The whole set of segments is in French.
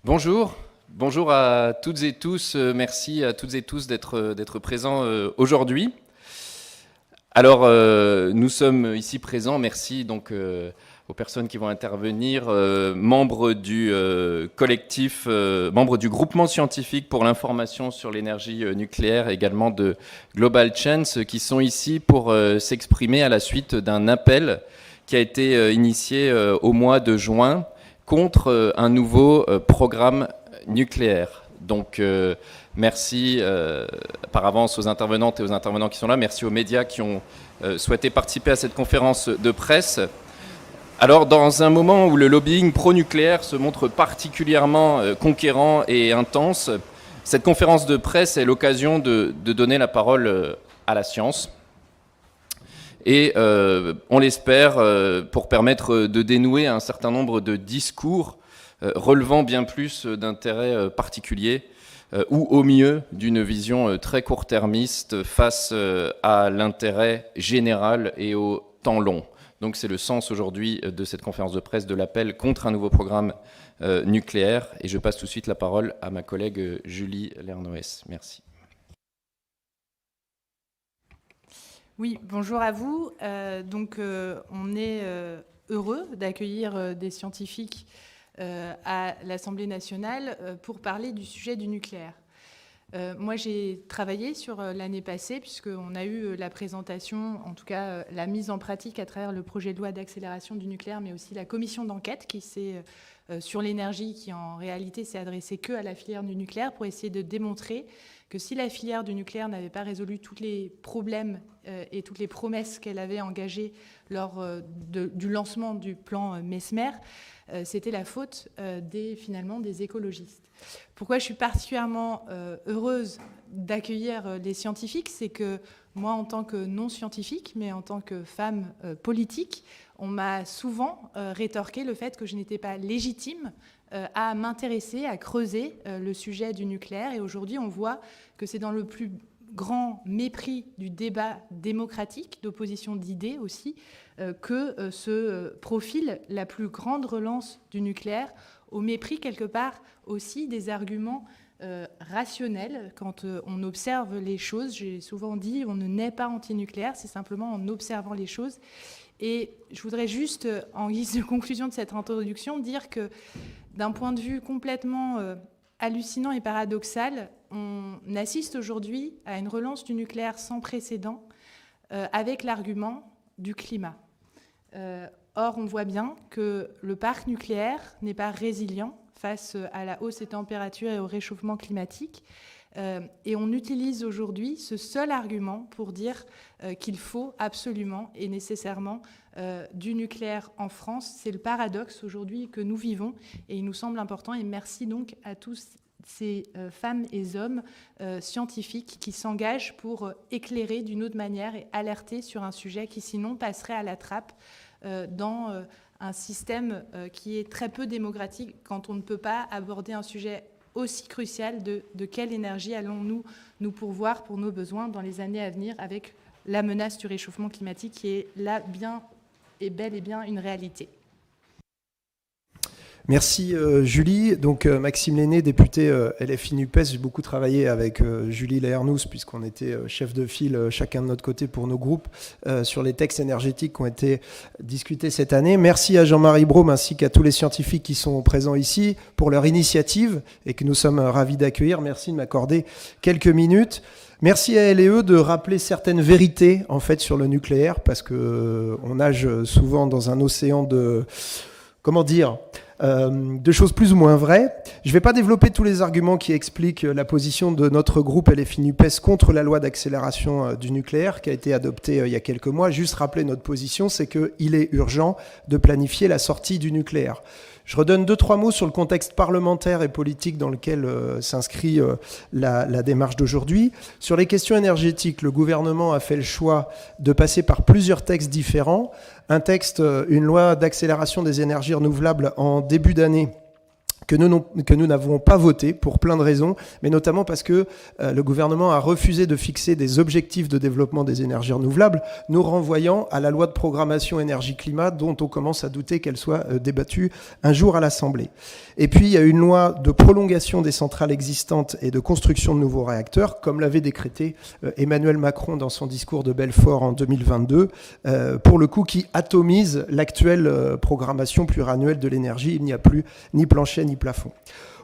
Bonjour à toutes et tous. Merci à toutes et tous d'être présents aujourd'hui. Alors, nous sommes ici présents. Merci donc aux personnes qui vont intervenir, membres du collectif, membres du groupement scientifique pour l'information sur l'énergie nucléaire, également de Global Chance, qui sont ici pour s'exprimer à la suite d'un appel qui a été initié au mois de juin contre un nouveau programme nucléaire. Donc merci par avance aux intervenantes et aux intervenants qui sont là. Merci aux médias qui ont souhaité participer à cette conférence de presse. Alors, dans un moment où le lobbying pro-nucléaire se montre particulièrement conquérant et intense, cette conférence de presse est l'occasion de donner la parole à la science. Et on l'espère pour permettre de dénouer un certain nombre de discours relevant bien plus d'intérêts particuliers ou au mieux d'une vision très court-termiste face à l'intérêt général et au temps long. Donc c'est le sens aujourd'hui de cette conférence de presse de l'appel contre un nouveau programme nucléaire. Et je passe tout de suite la parole à ma collègue Julie Lernoès. Merci. Oui, bonjour à vous. On est heureux d'accueillir des scientifiques à l'Assemblée nationale pour parler du sujet du nucléaire. Moi, j'ai travaillé sur l'année passée, puisqu'on a eu la présentation, en tout cas la mise en pratique à travers le projet de loi d'accélération du nucléaire, mais aussi la commission d'enquête qui s'est sur l'énergie, qui en réalité s'est adressée que à la filière du nucléaire pour essayer de démontrer que si la filière du nucléaire n'avait pas résolu tous les problèmes et toutes les promesses qu'elle avait engagées lors du lancement du plan Messmer, c'était la faute des écologistes. Pourquoi je suis particulièrement heureuse d'accueillir les scientifiques, c'est que moi, en tant que non-scientifique, mais en tant que femme politique, on m'a souvent rétorqué le fait que je n'étais pas légitime à m'intéresser, à creuser le sujet du nucléaire. Et aujourd'hui, on voit que c'est dans le plus grand mépris du débat démocratique, d'opposition d'idées aussi, que se profile la plus grande relance du nucléaire, au mépris quelque part aussi des arguments rationnels. Quand on observe les choses, j'ai souvent dit, on ne naît pas anti-nucléaire, c'est simplement en observant les choses. Et je voudrais juste, en guise de conclusion de cette introduction, dire que d'un point de vue complètement hallucinant et paradoxal, on assiste aujourd'hui à une relance du nucléaire sans précédent avec l'argument du climat. Or, on voit bien que le parc nucléaire n'est pas résilient face à la hausse des températures et au réchauffement climatique. Et on utilise aujourd'hui ce seul argument pour dire qu'il faut absolument et nécessairement du nucléaire en France. C'est le paradoxe aujourd'hui que nous vivons et il nous semble important. Et merci donc à tous ces femmes et hommes scientifiques qui s'engagent pour éclairer d'une autre manière et alerter sur un sujet qui sinon passerait à la trappe dans un système qui est très peu démocratique quand on ne peut pas aborder un sujet aussi crucial de quelle énergie allons-nous nous pourvoir pour nos besoins dans les années à venir avec la menace du réchauffement climatique qui est là bien et bel et bien une réalité. Merci Julie. Donc Maxime Lenné, député LFI NUPES, j'ai beaucoup travaillé avec Julie Lernoès puisqu'on était chef de file chacun de notre côté pour nos groupes sur les textes énergétiques qui ont été discutés cette année. Merci à Jean-Marie Braun ainsi qu'à tous les scientifiques qui sont présents ici pour leur initiative et que nous sommes ravis d'accueillir. Merci de m'accorder quelques minutes. Merci à LE de rappeler certaines vérités en fait sur le nucléaire parce que on nage souvent dans un océan de choses plus ou moins vraies. Je ne vais pas développer tous les arguments qui expliquent la position de notre groupe LFI NUPES contre la loi d'accélération du nucléaire qui a été adoptée il y a quelques mois. Juste rappeler notre position, c'est qu'il est urgent de planifier la sortie du nucléaire. Je redonne 2-3 mots sur le contexte parlementaire et politique dans lequel s'inscrit la démarche d'aujourd'hui. Sur les questions énergétiques, le gouvernement a fait le choix de passer par plusieurs textes différents. Un texte, une loi d'accélération des énergies renouvelables en début d'année que nous n'avons pas voté pour plein de raisons, mais notamment parce que le gouvernement a refusé de fixer des objectifs de développement des énergies renouvelables, nous renvoyant à la loi de programmation énergie-climat dont on commence à douter qu'elle soit débattue un jour à l'Assemblée. Et puis il y a une loi de prolongation des centrales existantes et de construction de nouveaux réacteurs, comme l'avait décrété Emmanuel Macron dans son discours de Belfort en 2022, pour le coup qui atomise l'actuelle programmation pluriannuelle de l'énergie. Il n'y a plus ni plancher ni plafond.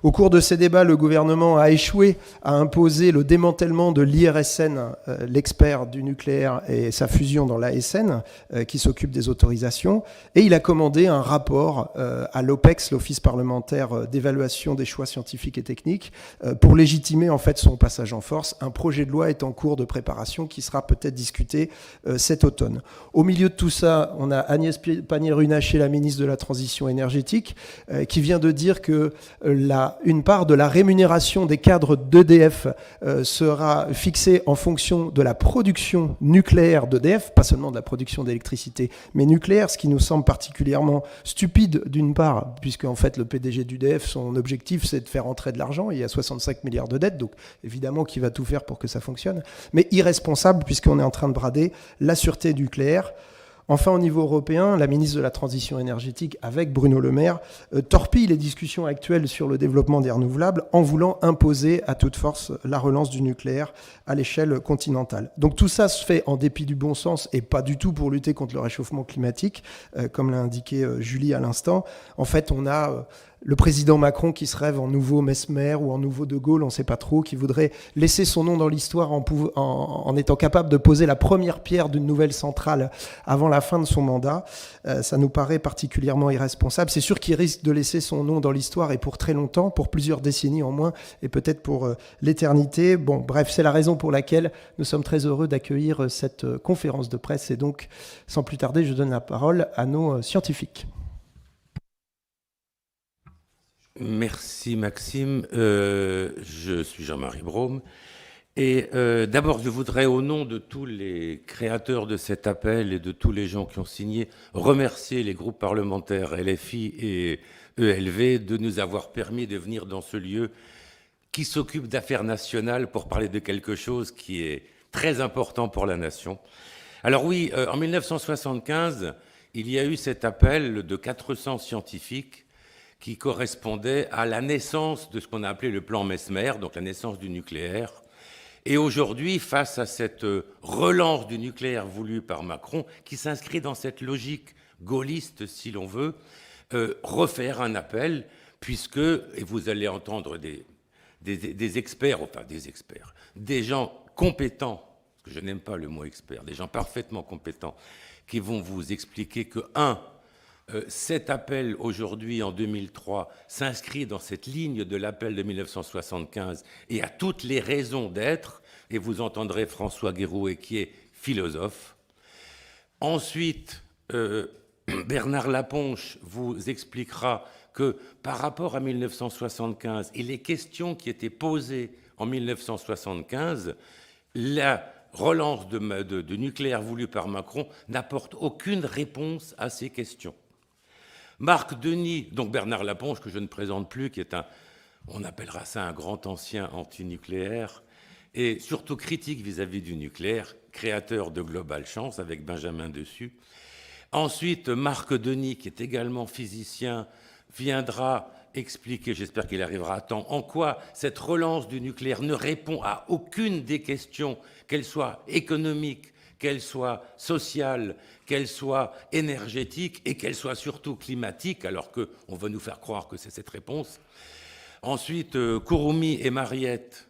Au cours de ces débats, le gouvernement a échoué à imposer le démantèlement de l'IRSN, l'expert du nucléaire, et sa fusion dans l'ASN, qui s'occupe des autorisations. Et il a commandé un rapport à l'OPEX, l'Office parlementaire d'évaluation des choix scientifiques et techniques, pour légitimer en fait son passage en force. Un projet de loi est en cours de préparation qui sera peut-être discuté cet automne. Au milieu de tout ça, on a Agnès Pannier-Runacher, la ministre de la Transition énergétique, qui vient de dire que une part de la rémunération des cadres d'EDF sera fixée en fonction de la production nucléaire d'EDF, pas seulement de la production d'électricité, mais nucléaire, ce qui nous semble particulièrement stupide d'une part, puisque en fait le PDG d'EDF, son objectif c'est de faire entrer de l'argent, il y a 65 milliards de dettes, donc évidemment qu'il va tout faire pour que ça fonctionne, mais irresponsable puisqu'on est en train de brader la sûreté nucléaire. Enfin, au niveau européen, la ministre de la Transition énergétique, avec Bruno Le Maire, torpille les discussions actuelles sur le développement des renouvelables en voulant imposer à toute force la relance du nucléaire à l'échelle continentale. Donc tout ça se fait en dépit du bon sens et pas du tout pour lutter contre le réchauffement climatique, comme l'a indiqué Julie à l'instant. En fait, on a le président Macron qui se rêve en nouveau Mesmer ou en nouveau De Gaulle, on ne sait pas trop, qui voudrait laisser son nom dans l'histoire en étant capable de poser la première pierre d'une nouvelle centrale avant la fin de son mandat. Ça nous paraît particulièrement irresponsable. C'est sûr qu'il risque de laisser son nom dans l'histoire et pour très longtemps, pour plusieurs décennies en moins, et peut-être pour l'éternité. Bon, bref, c'est la raison pour laquelle nous sommes très heureux d'accueillir cette conférence de presse. Et donc, sans plus tarder, je donne la parole à nos scientifiques. Merci Maxime, je suis Jean-Marie Brome et d'abord je voudrais au nom de tous les créateurs de cet appel et de tous les gens qui ont signé remercier les groupes parlementaires LFI et ELV de nous avoir permis de venir dans ce lieu qui s'occupe d'affaires nationales pour parler de quelque chose qui est très important pour la nation. Alors oui, en 1975, il y a eu cet appel de 400 scientifiques qui correspondait à la naissance de ce qu'on a appelé le plan Mesmer, donc la naissance du nucléaire. Et aujourd'hui, face à cette relance du nucléaire voulue par Macron, qui s'inscrit dans cette logique gaulliste, si l'on veut, refaire un appel, puisque, et vous allez entendre des experts, enfin des experts, des gens compétents, parce que je n'aime pas le mot expert, des gens parfaitement compétents, qui vont vous expliquer que, cet appel aujourd'hui, en 2003, s'inscrit dans cette ligne de l'appel de 1975 et a toutes les raisons d'être, et vous entendrez François Guérouet qui est philosophe. Ensuite, Bernard Laponche vous expliquera que par rapport à 1975 et les questions qui étaient posées en 1975, la relance de nucléaire voulue par Macron n'apporte aucune réponse à ces questions. Marc Denis, donc Bernard Laponche, que je ne présente plus, qui est on appellera ça un grand ancien antinucléaire, et surtout critique vis-à-vis du nucléaire, créateur de Global Chance, avec Benjamin Dessus. Ensuite, Marc Denis, qui est également physicien, viendra expliquer, j'espère qu'il arrivera à temps, en quoi cette relance du nucléaire ne répond à aucune des questions, qu'elles soient économiques, qu'elle soit sociale, qu'elle soit énergétique et qu'elle soit surtout climatique, alors qu'on veut nous faire croire que c'est cette réponse. Ensuite, Kouroumi et Mariette,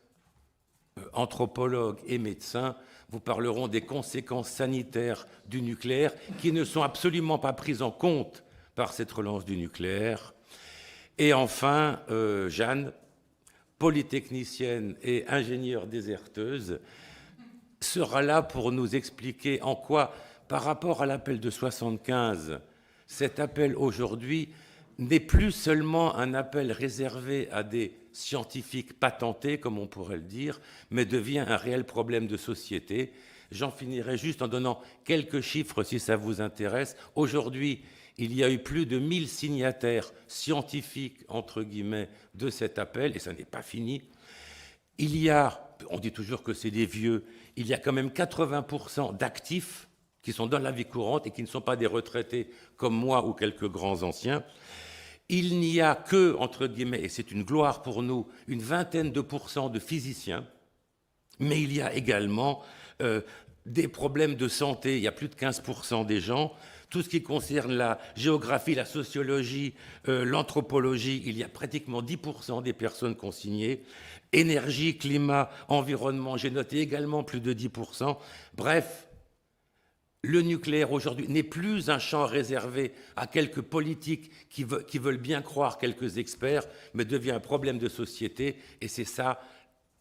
anthropologues et médecins, vous parleront des conséquences sanitaires du nucléaire qui ne sont absolument pas prises en compte par cette relance du nucléaire. Et enfin, Jeanne, polytechnicienne et ingénieure déserteuse, sera là pour nous expliquer en quoi, par rapport à l'appel de 75, cet appel aujourd'hui n'est plus seulement un appel réservé à des scientifiques patentés, comme on pourrait le dire, mais devient un réel problème de société, J'en finirai juste en donnant quelques chiffres si ça vous intéresse. Aujourd'hui, il y a eu plus de 1000 signataires scientifiques, entre guillemets, de cet appel, et ça n'est pas fini. Il y a, on dit toujours que c'est des vieux, il y a quand même 80% d'actifs qui sont dans la vie courante et qui ne sont pas des retraités comme moi ou quelques grands anciens. Il n'y a que, entre guillemets, et c'est une gloire pour nous, une vingtaine de pourcents de physiciens, mais il y a également des problèmes de santé, il y a plus de 15% des gens. Tout ce qui concerne la géographie, la sociologie, l'anthropologie, il y a pratiquement 10% des personnes consignées. Énergie, climat, environnement, j'ai noté également plus de 10%. Bref, le nucléaire aujourd'hui n'est plus un champ réservé à quelques politiques qui veulent bien croire quelques experts, mais devient un problème de société, et c'est ça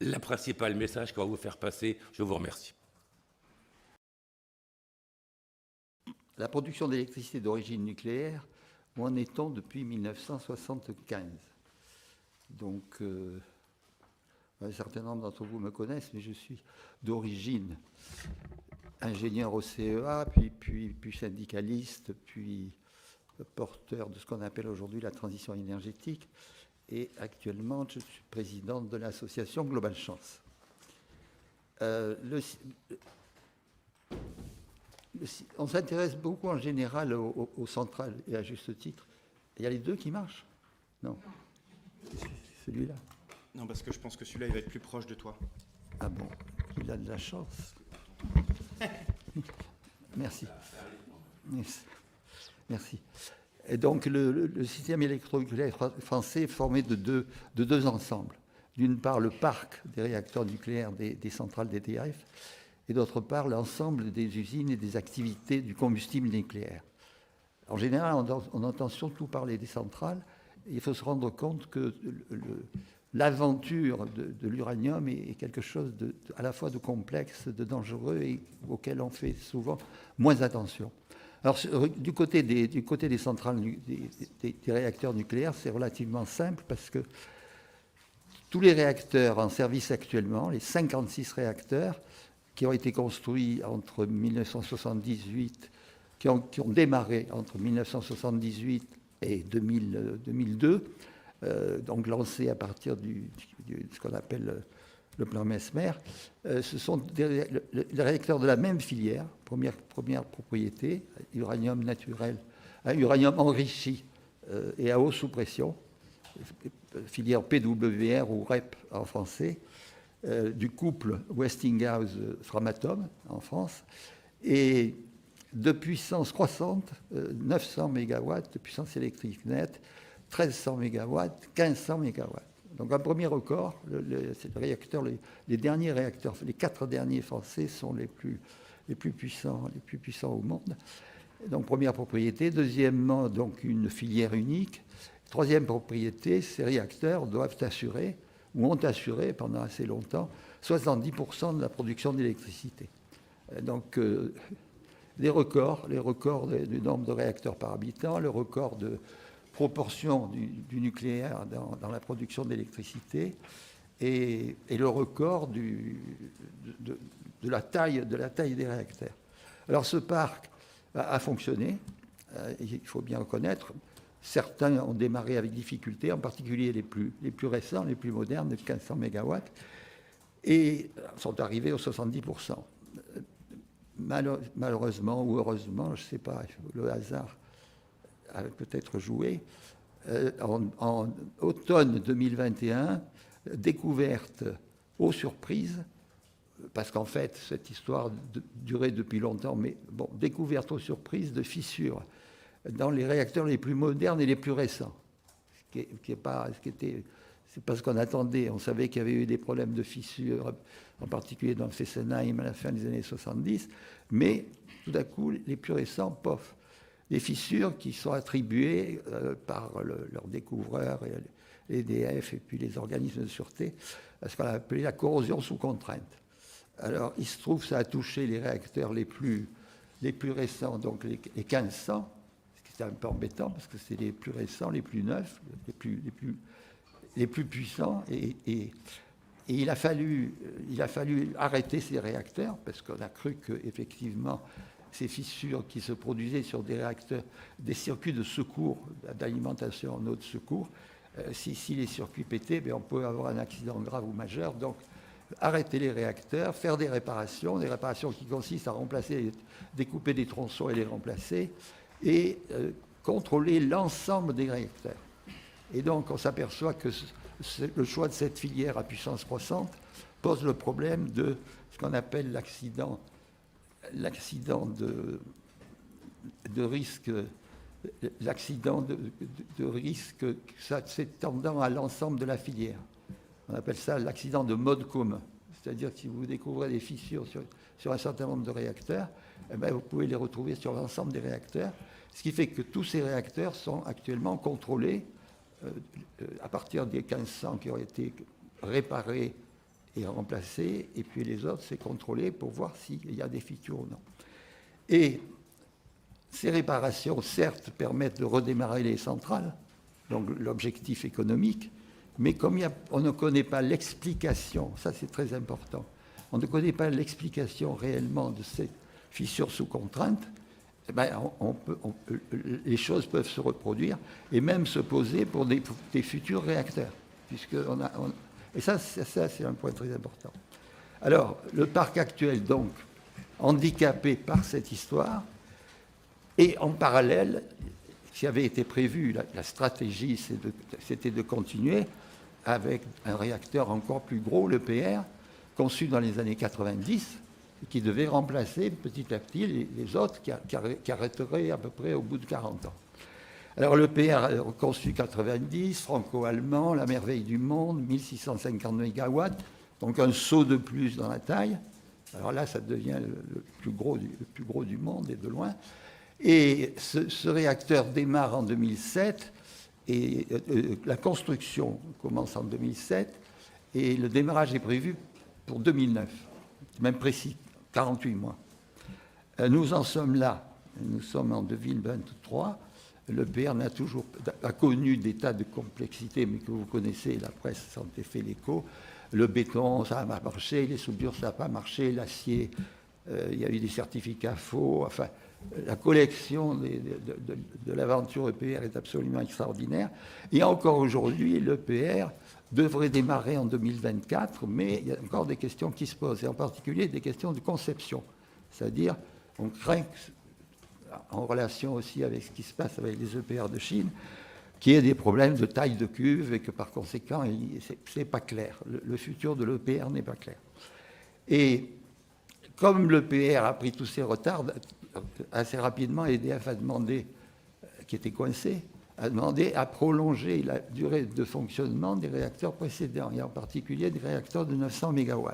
le principal message qu'on va vous faire passer. Je vous remercie. La production d'électricité d'origine nucléaire, où en est-on depuis 1975 ? Donc, un certain nombre d'entre vous me connaissent, mais je suis d'origine ingénieur au CEA, puis syndicaliste, puis porteur de ce qu'on appelle aujourd'hui la transition énergétique. Et actuellement, je suis président de l'association Global Chance. On s'intéresse beaucoup en général aux centrales, et à juste titre. Il y a les deux qui marchent ? Non. Celui-là ? Non, parce que je pense que celui-là, il va être plus proche de toi. Ah bon, il a de la chance. Merci. Merci. Et donc, le système électronucléaire français est formé de deux ensembles. D'une part, le parc des réacteurs nucléaires des centrales d'EDF, et d'autre part, l'ensemble des usines et des activités du combustible nucléaire. En général, on entend surtout parler des centrales, et il faut se rendre compte que l'aventure de l'uranium est quelque chose à la fois de complexe, de dangereux, et auquel on fait souvent moins attention. Alors, du côté des centrales, des réacteurs nucléaires, c'est relativement simple, parce que tous les réacteurs en service actuellement, les 56 réacteurs qui ont été construits entre 1978, qui ont démarré entre 1978 et 2002, donc lancés à partir de ce qu'on appelle le plan Mesmer, ce sont les réacteurs de la même filière, première propriété, uranium naturel, uranium enrichi et à eau sous pression, filière PWR ou REP en français, du couple Westinghouse-Framatome en France, et de puissance croissante, 900 MW de puissance électrique nette, 1300 MW, 1500 MW. Donc un premier record, les derniers réacteurs, les 4 derniers français sont les plus puissants au monde. Donc première propriété. Deuxièmement, donc une filière unique. Troisième propriété, ces réacteurs doivent assurer, ou ont assuré pendant assez longtemps, 70% de la production d'électricité. Donc les records du nombre de réacteurs par habitant, le record de proportion du nucléaire dans la production d'électricité et le record de la taille des réacteurs. Alors ce parc a fonctionné, il faut bien reconnaître. Certains ont démarré avec difficulté, en particulier les plus récents, les plus modernes, de 1500 MW, et sont arrivés aux 70%. Malheureusement ou heureusement, je ne sais pas, le hasard a peut-être joué. En automne 2021, découverte aux surprises, parce qu'en fait, cette histoire durait depuis longtemps, mais bon, découverte aux surprises de fissures dans les réacteurs les plus modernes et les plus récents. C'est pas ce qu'on attendait. On savait qu'il y avait eu des problèmes de fissures, en particulier dans le Fessenheim à la fin des années 70, mais tout à coup, les plus récents, pof. Des fissures qui sont attribuées par leurs découvreurs, l'EDF et puis les organismes de sûreté, à ce qu'on a appelé la corrosion sous contrainte. Alors, il se trouve que ça a touché les réacteurs les plus récents, donc les 1500, ce qui est un peu embêtant parce que c'est les plus récents, les plus neufs, les plus puissants, et Et il a fallu arrêter ces réacteurs, parce qu'on a cru qu'effectivement, ces fissures qui se produisaient sur des réacteurs, des circuits de secours, d'alimentation en eau de secours, si les circuits pétaient, on peut avoir un accident grave ou majeur. Donc, arrêter les réacteurs, faire des réparations qui consistent à remplacer, découper des tronçons et les remplacer, et contrôler l'ensemble des réacteurs. Et donc, on s'aperçoit que le choix de cette filière à puissance croissante pose le problème de ce qu'on appelle l'accident de risque, ça s'étendant à l'ensemble de la filière. On appelle ça l'accident de mode commun. C'est-à-dire que si vous découvrez des fissures sur un certain nombre de réacteurs, vous pouvez les retrouver sur l'ensemble des réacteurs, ce qui fait que tous ces réacteurs sont actuellement contrôlés à partir des 1500 qui ont été réparés et remplacés, et puis les autres, c'est contrôlé pour voir s'il y a des fissures ou non. Et ces réparations, certes, permettent de redémarrer les centrales, donc l'objectif économique, mais comme on ne connaît pas l'explication, ça c'est très important, on ne connaît pas l'explication réellement de ces fissures sous contrainte, les choses peuvent se reproduire et même se poser pour des futurs réacteurs. Et ça, c'est un point très important. Alors, le parc actuel, donc, handicapé par cette histoire, et en parallèle, ce qui avait été prévu, la stratégie, c'était de continuer avec un réacteur encore plus gros, l'EPR, conçu dans les années 90, qui devait remplacer petit à petit les autres qui arrêteraient à peu près au bout de 40 ans. Alors l'EPR conçu 90, franco-allemand, la merveille du monde, 1650 MW, donc un saut de plus dans la taille. Alors là, ça devient le plus gros du monde et de loin. Et ce réacteur démarre en 2007 et la construction commence en 2007 et le démarrage est prévu pour 2009, même précis, 48 mois. Nous en sommes là, nous sommes en 2023. L'EPR a connu des tas de complexités, mais que vous connaissez, la presse s'en est fait l'écho. Le béton, ça n'a pas marché, les soudures, ça n'a pas marché, l'acier, il y a eu des certificats faux. Enfin, la collection de l'aventure EPR est absolument extraordinaire. Et encore aujourd'hui, l'EPR devrait démarrer en 2024, mais il y a encore des questions qui se posent, et en particulier des questions de conception. C'est-à-dire, on craint, en relation aussi avec ce qui se passe avec les EPR de Chine, qu'il y ait des problèmes de taille de cuve et que par conséquent, ce n'est pas clair. Le futur de l'EPR n'est pas clair. Et comme l'EPR a pris tous ces retards, assez rapidement, EDF a demandé, qui était coincé, a demandé à prolonger la durée de fonctionnement des réacteurs précédents, et en particulier des réacteurs de 900 MW,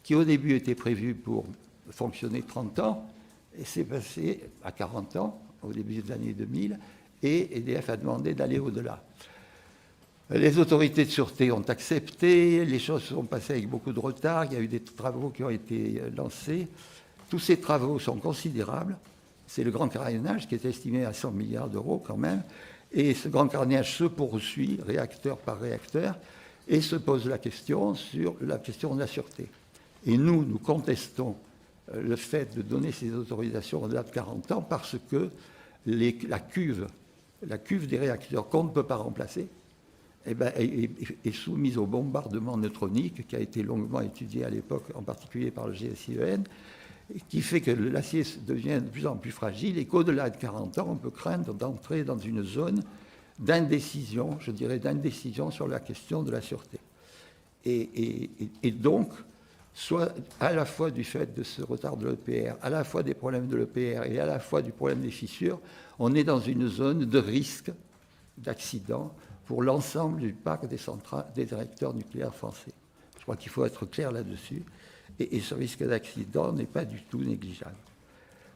qui au début étaient prévus pour fonctionner 30 ans, et c'est passé à 40 ans, au début des années 2000, et EDF a demandé d'aller au-delà. Les autorités de sûreté ont accepté, les choses se sont passées avec beaucoup de retard, il y a eu des travaux qui ont été lancés. Tous ces travaux sont considérables. C'est le grand carénage qui est estimé à 100 milliards d'euros quand même. Et ce grand carénage se poursuit, réacteur par réacteur, et se pose la question sur la question de la sûreté. Et nous contestons le fait de donner ces autorisations au-delà de 40 ans parce que la cuve des réacteurs qu'on ne peut pas remplacer est soumise au bombardement neutronique qui a été longuement étudié à l'époque, en particulier par le GSIEN, qui fait que l'acier devient de plus en plus fragile et qu'au-delà de 40 ans, on peut craindre d'entrer dans une zone d'indécision, je dirais d'indécision sur la question de la sûreté. Et donc, soit à la fois du fait de ce retard de l'EPR, à la fois des problèmes de l'EPR et à la fois du problème des fissures, on est dans une zone de risque d'accident pour l'ensemble du parc des réacteurs nucléaires français. Je crois qu'il faut être clair là-dessus. Et ce risque d'accident n'est pas du tout négligeable.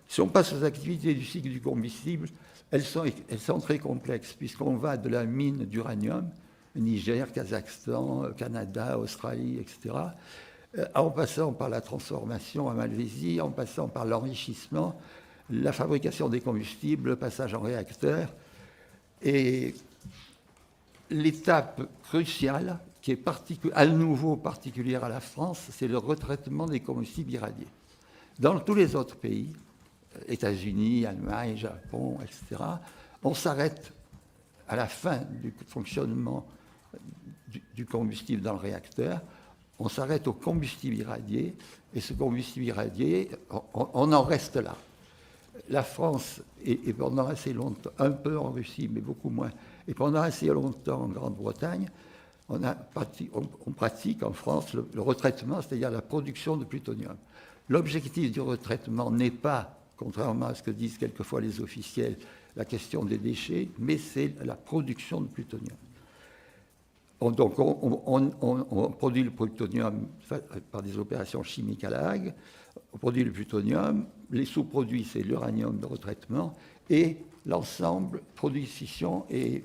Si on passe aux activités du cycle du combustible, elles sont très complexes, puisqu'on va de la mine d'uranium, Niger, Kazakhstan, Canada, Australie, etc., en passant par la transformation à Malaisie, en passant par l'enrichissement, la fabrication des combustibles, le passage en réacteur. Et l'étape cruciale, qui est à nouveau particulière à la France, c'est le retraitement des combustibles irradiés. Dans tous les autres pays, États-Unis, Allemagne, Japon, etc., on s'arrête à la fin du fonctionnement du combustible dans le réacteur, on s'arrête au combustible irradié, et ce combustible irradié, on en reste là. La France, et pendant assez longtemps, un peu en Russie, mais beaucoup moins, et pendant assez longtemps en Grande-Bretagne, on pratique en France le retraitement, c'est-à-dire la production de plutonium. L'objectif du retraitement n'est pas, contrairement à ce que disent quelquefois les officiels, la question des déchets, mais c'est la production de plutonium. Donc on produit le plutonium par des opérations chimiques à La Hague, on produit le plutonium, les sous-produits c'est l'uranium de retraitement et l'ensemble produit fission et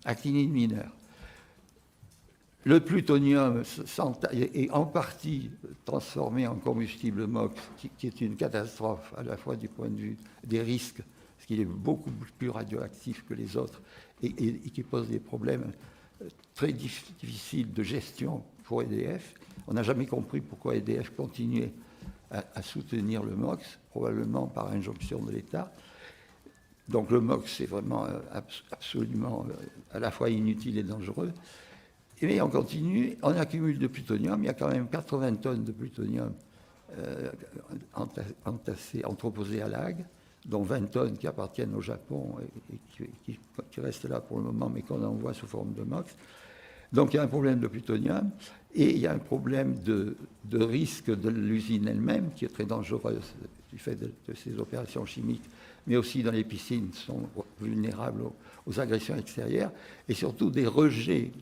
actinide mineure. Le plutonium est en partie transformé en combustible MOX, qui est une catastrophe à la fois du point de vue des risques, parce qu'il est beaucoup plus radioactif que les autres et qui pose des problèmes très difficiles de gestion pour EDF. On n'a jamais compris pourquoi EDF continuait à soutenir le MOX, probablement par injonction de l'État. Donc le MOX, c'est vraiment absolument à la fois inutile et dangereux. Mais on continue, on accumule de plutonium. Il y a quand même 80 tonnes de plutonium entassées, entreposées à La Hague, dont 20 tonnes qui appartiennent au Japon et qui restent là pour le moment, mais qu'on envoie sous forme de MOX. Donc il y a un problème de plutonium et il y a un problème de risque de l'usine elle-même, qui est très dangereuse du fait de ces opérations chimiques, mais aussi dans les piscines sont vulnérables aux agressions extérieures, et surtout des rejets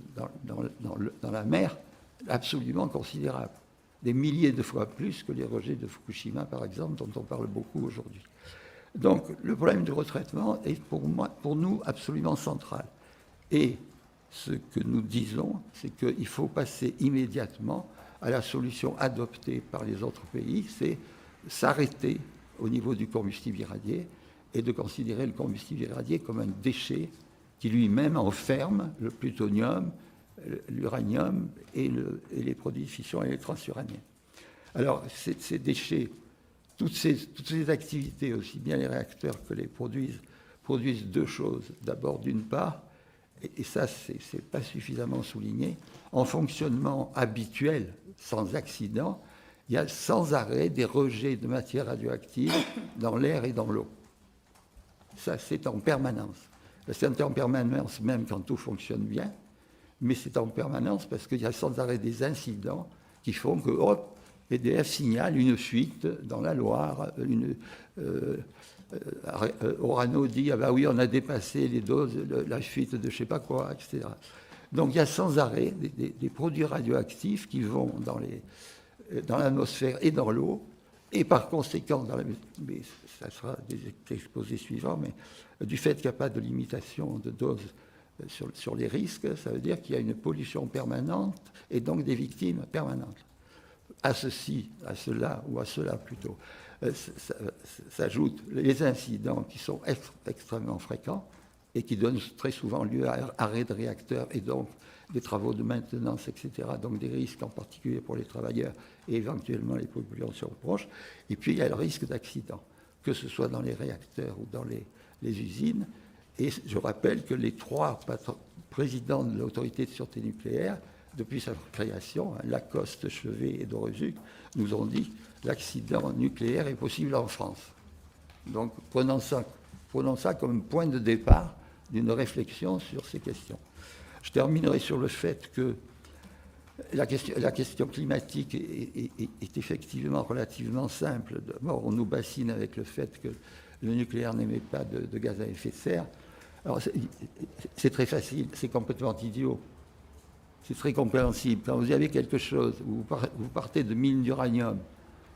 dans la mer absolument considérables. Des milliers de fois plus que les rejets de Fukushima, par exemple, dont on parle beaucoup aujourd'hui. Donc le problème du retraitement est pour nous absolument central. Et ce que nous disons, c'est qu'il faut passer immédiatement à la solution adoptée par les autres pays, c'est s'arrêter au niveau du combustible irradié et de considérer le combustible irradié comme un déchet qui lui-même enferme le plutonium, l'uranium et les produits de fission et les transuraniens. Alors, ces déchets, toutes ces activités, aussi bien les réacteurs que les produisent deux choses. D'abord, d'une part, et ça, c'est pas suffisamment souligné, en fonctionnement habituel, sans accident, il y a sans arrêt des rejets de matières radioactives dans l'air et dans l'eau. Ça, c'est en permanence. C'est en permanence même quand tout fonctionne bien, mais c'est en permanence parce qu'il y a sans arrêt des incidents qui font que, hop, EDF signale une fuite dans la Loire, Orano dit « Ah ben oui, on a dépassé les doses, la fuite de je ne sais pas quoi, etc. » Donc il y a sans arrêt des produits radioactifs qui vont dans l'atmosphère et dans l'eau, et par conséquent, mais ça sera des exposés suivants, mais du fait qu'il n'y a pas de limitation de dose sur les risques, ça veut dire qu'il y a une pollution permanente et donc des victimes permanentes. À ceci, à cela, ou à cela plutôt, s'ajoutent les incidents qui sont extrêmement fréquents et qui donnent très souvent lieu à arrêt de réacteurs et donc des travaux de maintenance, etc. Donc des risques en particulier pour les travailleurs et éventuellement les populations proches. Et puis il y a le risque d'accident, que ce soit dans les réacteurs ou dans les usines. Et je rappelle que les trois présidents de l'autorité de sûreté nucléaire, depuis sa création, Lacoste, Chevet et Dorozuc, nous ont dit que l'accident nucléaire est possible en France. Donc prenons ça comme point de départ d'une réflexion sur ces questions. Je terminerai sur le fait que la question climatique est effectivement relativement simple. D'abord, on nous bassine avec le fait que le nucléaire n'émet pas de gaz à effet de serre. Alors, c'est très facile, c'est complètement idiot. C'est très compréhensible. Quand vous avez quelque chose, vous partez de mines d'uranium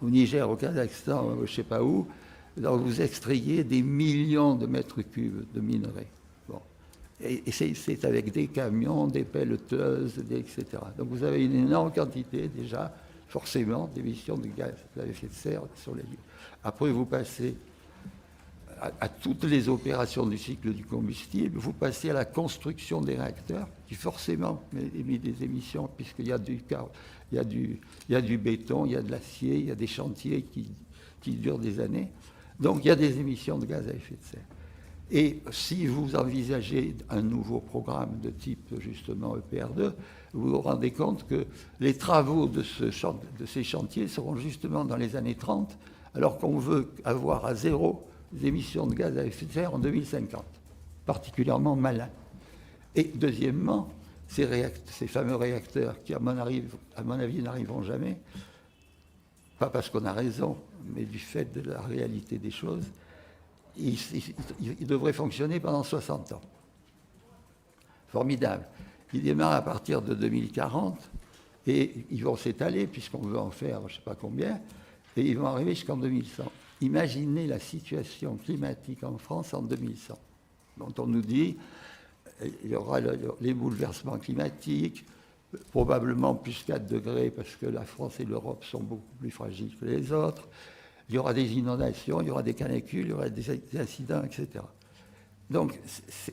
au Niger, au Kazakhstan, je ne sais pas où, donc vous extrayez des millions de mètres cubes de minerais. Bon. Et c'est avec des camions, des pelleteuses, etc. Donc vous avez une énorme quantité déjà, forcément, d'émissions de gaz à effet de serre sur les lieux. Après, vous passez à toutes les opérations du cycle du combustible, vous passez à la construction des réacteurs, qui forcément émet des émissions, puisqu'il y a du béton, il y a de l'acier, il y a des chantiers qui durent des années. Donc il y a des émissions de gaz à effet de serre. Et si vous envisagez un nouveau programme de type justement EPR2, vous vous rendez compte que les travaux de ces chantiers seront justement dans les années 30, alors qu'on veut avoir à zéro les émissions de gaz à effet de serre en 2050, particulièrement malin. Et deuxièmement, ces fameux réacteurs qui, à mon avis, n'arriveront jamais, pas parce qu'on a raison, mais du fait de la réalité des choses, ils devraient fonctionner pendant 60 ans. Formidable. Ils démarrent à partir de 2040 et ils vont s'étaler, puisqu'on veut en faire je ne sais pas combien, et ils vont arriver jusqu'en 2100. Imaginez la situation climatique en France en 2100, dont on nous dit il y aura les bouleversements climatiques, probablement plus 4 degrés, parce que la France et l'Europe sont beaucoup plus fragiles que les autres. Il y aura des inondations, il y aura des canicules, il y aura des incidents, etc. Donc,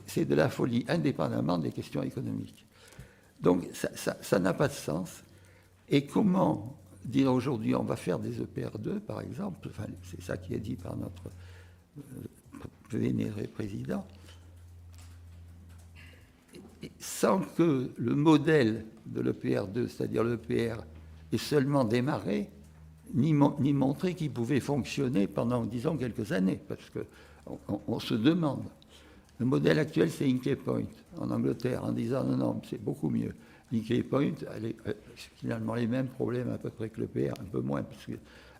c'est de la folie, indépendamment des questions économiques. Donc, ça n'a pas de sens. Et comment dire aujourd'hui, on va faire des EPR2, par exemple, enfin, c'est ça qui est dit par notre vénéré président, sans que le modèle de l'EPR2, c'est-à-dire l'EPR, ait seulement démarré, ni montrer qu'il pouvait fonctionner pendant, disons, quelques années, parce qu'on se demande. Le modèle actuel, c'est Hinkley Point, en Angleterre, en disant non, c'est beaucoup mieux. Hinkley Point a finalement les mêmes problèmes à peu près que l'EPR, un peu moins, parce que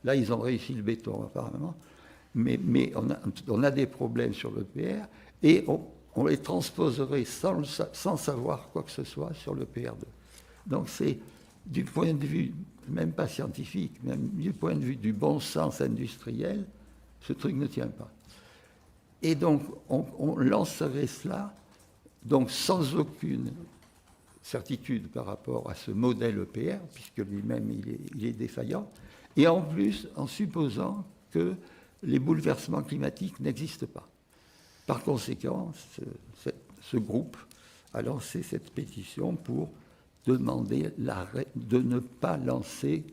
là, ils ont réussi le béton, apparemment, mais on a des problèmes sur l'EPR, et on les transposerait sans savoir quoi que ce soit sur l'EPR2. Donc c'est, du point de vue, même pas scientifique, même du point de vue du bon sens industriel, ce truc ne tient pas. Et donc, on lancerait cela, donc sans aucune certitude par rapport à ce modèle EPR, puisque lui-même, il est défaillant, et en plus, en supposant que les bouleversements climatiques n'existent pas. Par conséquent, ce groupe a lancé cette pétition pour demander l'arrêt, de ne pas lancer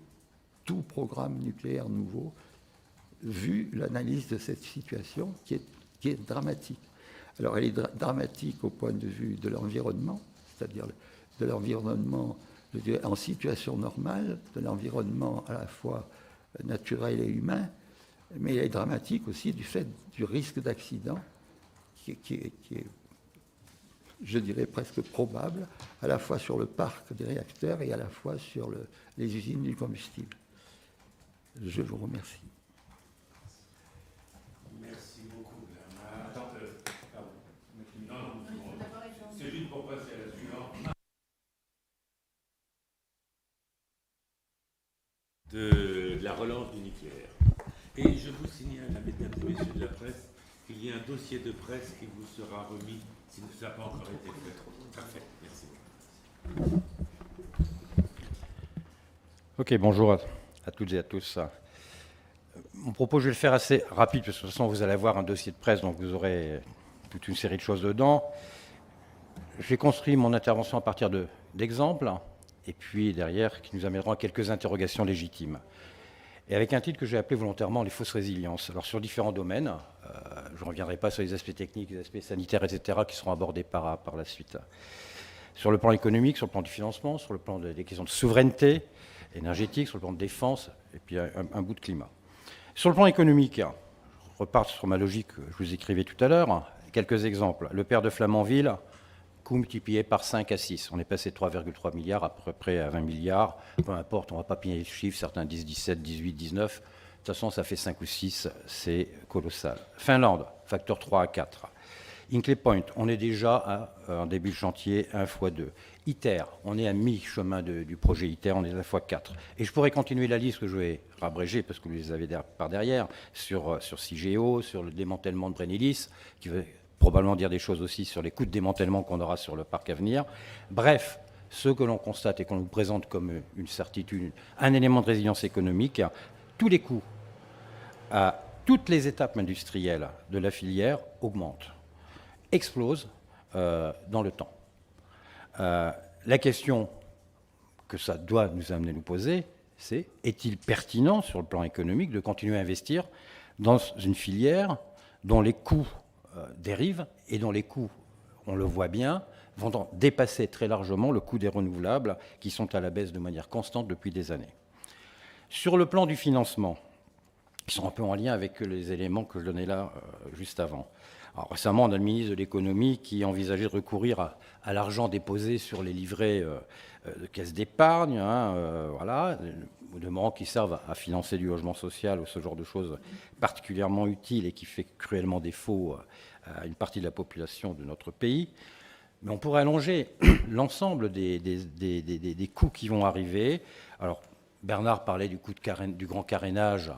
tout programme nucléaire nouveau, vu l'analyse de cette situation qui est dramatique. Alors elle est dramatique au point de vue de l'environnement, c'est-à-dire de l'environnement en situation normale, de l'environnement à la fois naturel et humain, mais elle est dramatique aussi du fait du risque d'accident qui est, je dirais, presque probable, à la fois sur le parc des réacteurs et à la fois sur les usines du combustible. Je vous remercie. Merci beaucoup, Bernard. Attends, non, c'est juste pour passer à la suivante. De la relance du nucléaire. Et je vous signale, mesdames et messieurs de la presse, qu'il y a un dossier de presse qui vous sera remis si ça n'a pas encore été fait. Parfait, merci. Ok, bonjour à toutes et à tous. Mon propos, je vais le faire assez rapide, parce que de toute façon, vous allez avoir un dossier de presse, donc vous aurez toute une série de choses dedans. J'ai construit mon intervention à partir d'exemples, et puis derrière, qui nous amèneront à quelques interrogations légitimes. Et avec un titre que j'ai appelé volontairement « Les fausses résiliences ». Alors sur différents domaines, je ne reviendrai pas sur les aspects techniques, les aspects sanitaires, etc., qui seront abordés par la suite. Sur le plan économique, sur le plan du financement, sur le plan des questions de souveraineté énergétique, sur le plan de défense, et puis un bout de climat. Sur le plan économique, je repars sur ma logique que je vous écrivais tout à l'heure. Quelques exemples. Le père de Flamanville, coût multiplié par 5 à 6. On est passé de 3,3 milliards à peu près à 20 milliards. Peu importe, on ne va pas piner les chiffres. Certains disent 17, 18, 19. De toute façon, ça fait 5 ou 6. C'est colossal. Finlande, facteur 3 à 4. Hinkley Point, on est déjà à un début de chantier 1 x 2. ITER, on est à mi-chemin du projet ITER, on est à la fois 4. Et je pourrais continuer la liste que je vais rabréger, parce que vous les avez par derrière, sur CIGEO, sur le démantèlement de Brennilis, qui veut probablement dire des choses aussi sur les coûts de démantèlement qu'on aura sur le parc à venir. Bref, ce que l'on constate et qu'on nous présente comme une certitude, un élément de résilience économique, tous les coûts à toutes les étapes industrielles de la filière augmentent, explosent dans le temps. La question que ça doit nous amener à nous poser, c'est est-il pertinent sur le plan économique de continuer à investir dans une filière dont les coûts dérivent et dont les coûts, on le voit bien, vont dépasser très largement le coût des renouvelables qui sont à la baisse de manière constante depuis des années. Sur le plan du financement, qui sont un peu en lien avec les éléments que je donnais là juste avant. Alors, récemment, on a le ministre de l'économie qui envisageait de recourir à l'argent déposé sur les livrets de caisse d'épargne, voilà, au demeurant qui servent à financer du logement social ou ce genre de choses particulièrement utiles et qui fait cruellement défaut à une partie de la population de notre pays. Mais on pourrait allonger l'ensemble des coûts qui vont arriver. Alors, Bernard parlait du coût du grand carénage,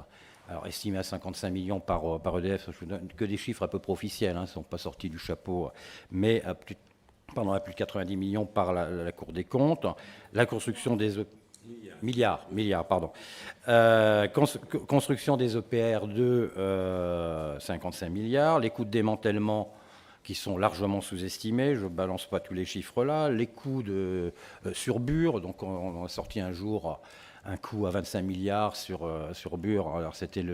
alors estimé à 55 millions par EDF. Je vous donne que des chiffres à peu près officiels, ne sont pas sortis du chapeau, mais à plus de 90 millions par la Cour des comptes. La construction des milliards, pardon. Construction des EPR2, 55 milliards. Les coûts de démantèlement qui sont largement sous-estimés, je ne balance pas tous les chiffres là. Les coûts sur Bure, donc on a sorti un jour un coût à 25 milliards sur Bure. Alors c'était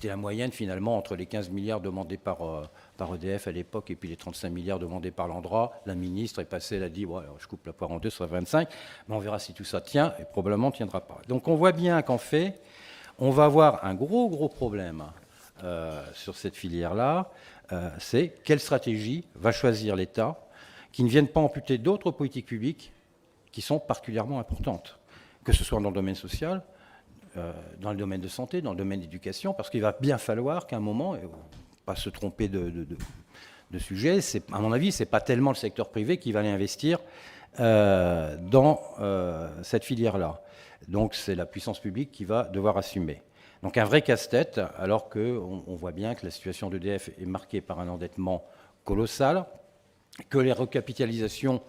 la moyenne finalement entre les 15 milliards demandés par EDF à l'époque et puis les 35 milliards demandés par l'Andra. La ministre est passée, elle a dit alors je coupe la poire en deux, ça sera 25, mais on verra si tout ça tient et probablement ne tiendra pas. Donc on voit bien qu'en fait, on va avoir un gros problème sur cette filière-là. C'est quelle stratégie va choisir l'État qui ne vienne pas amputer d'autres politiques publiques qui sont particulièrement importantes, que ce soit dans le domaine social, dans le domaine de santé, dans le domaine d'éducation, parce qu'il va bien falloir qu'à un moment, pas se tromper de sujet, à mon avis, ce n'est pas tellement le secteur privé qui va aller investir dans cette filière-là. Donc c'est la puissance publique qui va devoir assumer. Donc un vrai casse-tête, alors qu'on voit bien que la situation d'EDF est marquée par un endettement colossal, que les recapitalisations,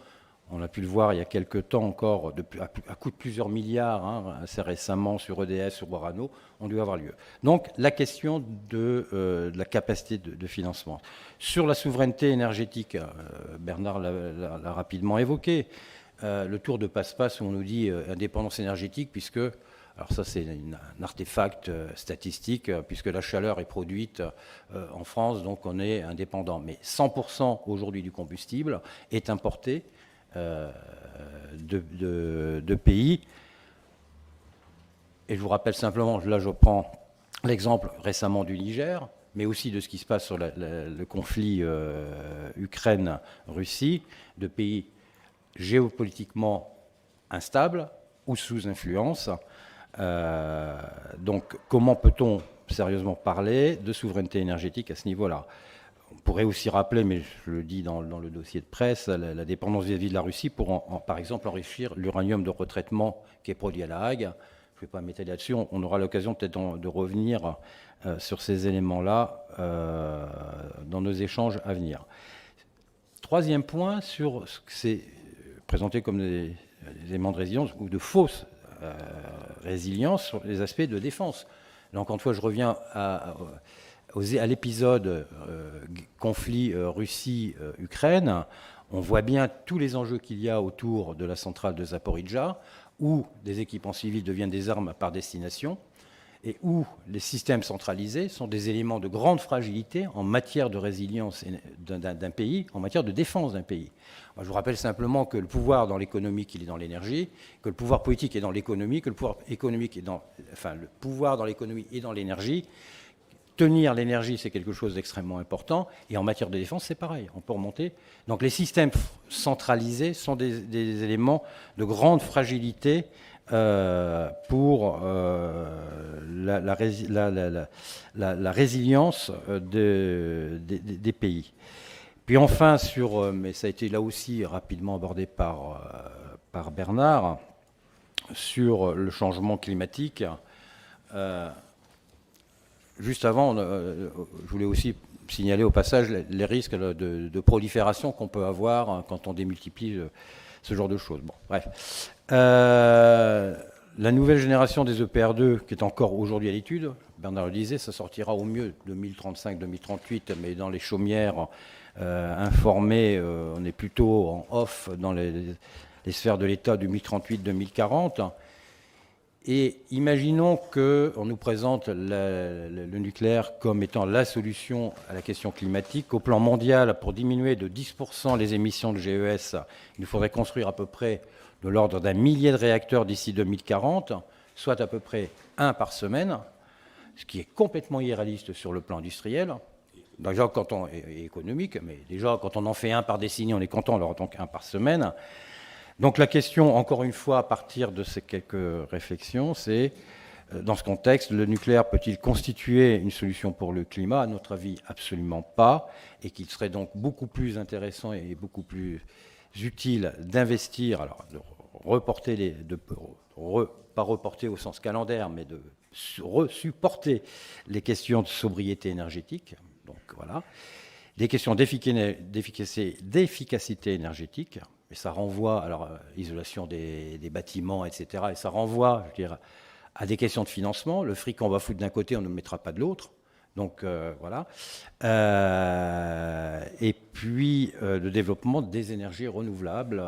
on a pu le voir il y a quelques temps encore, à coût de plusieurs milliards, assez récemment sur EDF, sur Orano, ont dû avoir lieu. Donc la question de la capacité de financement. Sur la souveraineté énergétique, Bernard l'a rapidement évoqué, le tour de passe-passe où on nous dit indépendance énergétique, puisque, alors ça c'est un artefact statistique, puisque la chaleur est produite en France, donc on est indépendant. Mais 100% aujourd'hui du combustible est importé de pays. Et je vous rappelle simplement, là je prends l'exemple récemment du Niger, mais aussi de ce qui se passe sur le conflit Ukraine-Russie, de pays géopolitiquement instables ou sous influence. Donc comment peut-on sérieusement parler de souveraineté énergétique à ce niveau-là ? On pourrait aussi rappeler, mais je le dis dans le dossier de presse, la dépendance vis-à-vis de la Russie pour, par exemple, enrichir l'uranium de retraitement qui est produit à La Hague. Je ne vais pas m'étaler là-dessus. On aura l'occasion peut-être de revenir sur ces éléments-là dans nos échanges à venir. Troisième point, sur ce que c'est présenté comme des éléments de résilience ou de fausse résilience sur les aspects de défense. Là, encore une fois, je reviens à l'épisode conflit Russie-Ukraine. On voit bien tous les enjeux qu'il y a autour de la centrale de Zaporijjia, où des équipements civils deviennent des armes par destination, et où les systèmes centralisés sont des éléments de grande fragilité en matière de résilience d'un pays, en matière de défense d'un pays. Moi, je vous rappelle simplement que le pouvoir dans l'économie, il est dans l'énergie, que le pouvoir politique est dans l'économie, que le pouvoir économique est le pouvoir dans l'économie et dans l'énergie. Tenir l'énergie, c'est quelque chose d'extrêmement important. Et en matière de défense, c'est pareil. On peut remonter. Donc les systèmes centralisés sont des éléments de grande fragilité pour la résilience des pays. Puis enfin, mais ça a été là aussi rapidement abordé par Bernard, sur le changement climatique. Juste avant, je voulais aussi signaler au passage les risques de prolifération qu'on peut avoir quand on démultiplie ce genre de choses. Bon, bref. La nouvelle génération des EPR2, qui est encore aujourd'hui à l'étude, Bernard le disait, ça sortira au mieux 2035-2038, mais dans les chaumières informées, on est plutôt en off dans les sphères de l'État 2038-2040. Et imaginons qu'on nous présente le nucléaire comme étant la solution à la question climatique. Au plan mondial, pour diminuer de 10% les émissions de GES, il nous faudrait construire à peu près de l'ordre d'1 millier de réacteurs d'ici 2040, soit à peu près un par semaine, ce qui est complètement irréaliste sur le plan industriel. Déjà, et économique, mais déjà, quand on en fait un par décennie, on est content, alors donc un par semaine. Donc la question, encore une fois, à partir de ces quelques réflexions, c'est, dans ce contexte, le nucléaire peut-il constituer une solution pour le climat? À notre avis, absolument pas, et qu'il serait donc beaucoup plus intéressant et beaucoup plus utile d'investir, alors de reporter pas reporter au sens calendaire, mais de supporter les questions de sobriété énergétique, donc voilà, des questions d'efficacité énergétique. Et ça renvoie, alors, isolation des bâtiments, etc. Et ça renvoie, je veux dire, à des questions de financement. Le fric qu'on va foutre d'un côté, on ne le mettra pas de l'autre. Donc, voilà. Et puis, le développement des énergies renouvelables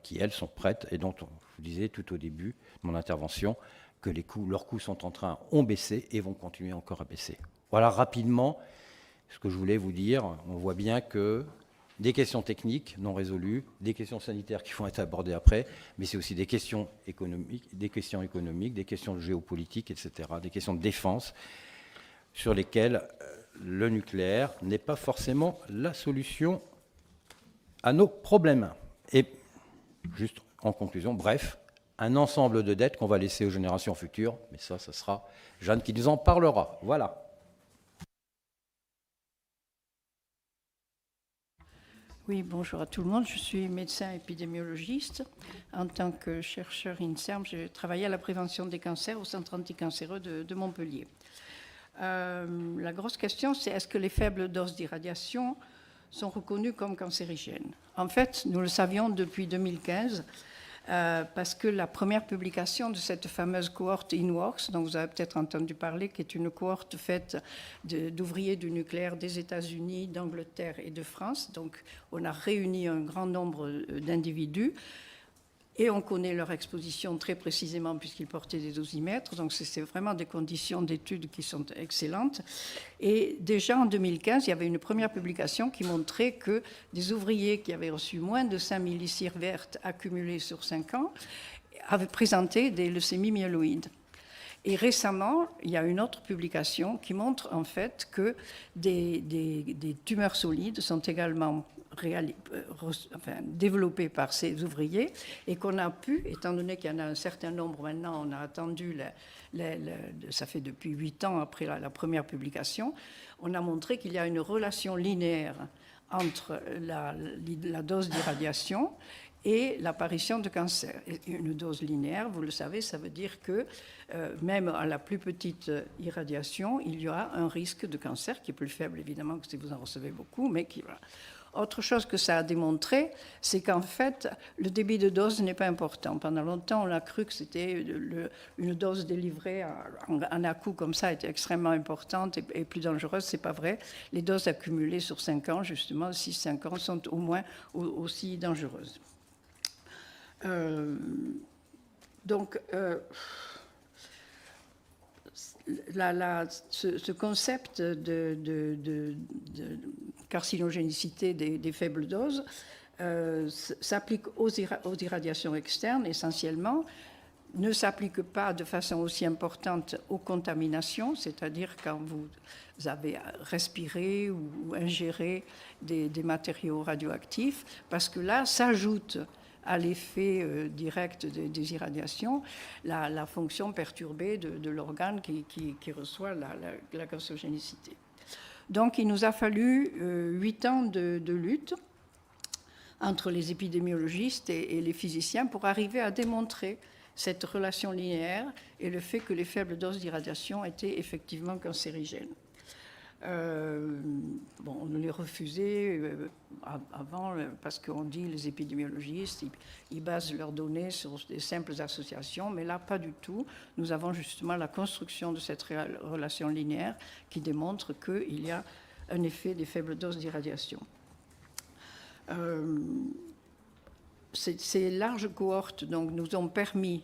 qui, elles, sont prêtes et dont je vous disais tout au début de mon intervention que leurs coûts ont baissé et vont continuer encore à baisser. Voilà rapidement ce que je voulais vous dire. On voit bien que des questions techniques non résolues, des questions sanitaires qui vont être abordées après, mais c'est aussi des questions économiques, des questions de géopolitique, etc., des questions de défense, sur lesquelles le nucléaire n'est pas forcément la solution à nos problèmes. Et juste en conclusion, bref, un ensemble de dettes qu'on va laisser aux générations futures, mais ça sera Jeanne qui nous en parlera. Voilà. Oui, bonjour à tout le monde. Je suis médecin épidémiologiste. En tant que chercheur INSERM, j'ai travaillé à la prévention des cancers au centre anticancéreux de Montpellier. La grosse question, c'est est-ce que les faibles doses d'irradiation sont reconnues comme cancérigènes? En fait, nous le savions depuis 2015, parce que la première publication de cette fameuse cohorte INWORKS, dont vous avez peut-être entendu parler, qui est une cohorte faite d'ouvriers du nucléaire des États-Unis, d'Angleterre et de France. Donc, on a réuni un grand nombre d'individus et on connaît leur exposition très précisément puisqu'ils portaient des dosimètres. Donc, c'est vraiment des conditions d'études qui sont excellentes. Et déjà en 2015, il y avait une première publication qui montrait que des ouvriers qui avaient reçu moins de 5 millisieverts accumulés sur 5 ans avaient présenté des leucémies myéloïdes. Et récemment, il y a une autre publication qui montre en fait que des tumeurs solides sont également développées par ces ouvriers et qu'on a pu, étant donné qu'il y en a un certain nombre maintenant, on a attendu, ça fait depuis 8 ans après la première publication, on a montré qu'il y a une relation linéaire entre la dose d'irradiation et l'apparition de cancer. Et une dose linéaire, vous le savez, ça veut dire que même à la plus petite irradiation, il y aura un risque de cancer qui est plus faible, évidemment, que si vous en recevez beaucoup, mais qui... Voilà. Autre chose que ça a démontré, c'est qu'en fait, le débit de dose n'est pas important. Pendant longtemps, on a cru que c'était une dose délivrée en à-coup comme ça était extrêmement importante et plus dangereuse. Ce n'est pas vrai. Les doses accumulées sur 5 ans, justement, 6-5 ans, sont au moins aussi dangereuses. Ce concept de carcinogénicité des faibles doses s'applique aux irradiations externes essentiellement, ne s'applique pas de façon aussi importante aux contaminations, c'est-à-dire quand vous avez respiré ou ingéré des matériaux radioactifs, parce que là s'ajoute à l'effet direct des irradiations, la fonction perturbée de l'organe qui reçoit la cancérogénicité. Donc, il nous a fallu 8 ans de lutte entre les épidémiologistes et les physiciens pour arriver à démontrer cette relation linéaire et le fait que les faibles doses d'irradiation étaient effectivement cancérigènes. On les refusait avant, parce qu'on dit les épidémiologistes, ils basent leurs données sur des simples associations, mais là, pas du tout. Nous avons justement la construction de cette relation linéaire qui démontre qu'il y a un effet des faibles doses d'irradiation. Ces larges cohortes donc, nous ont permis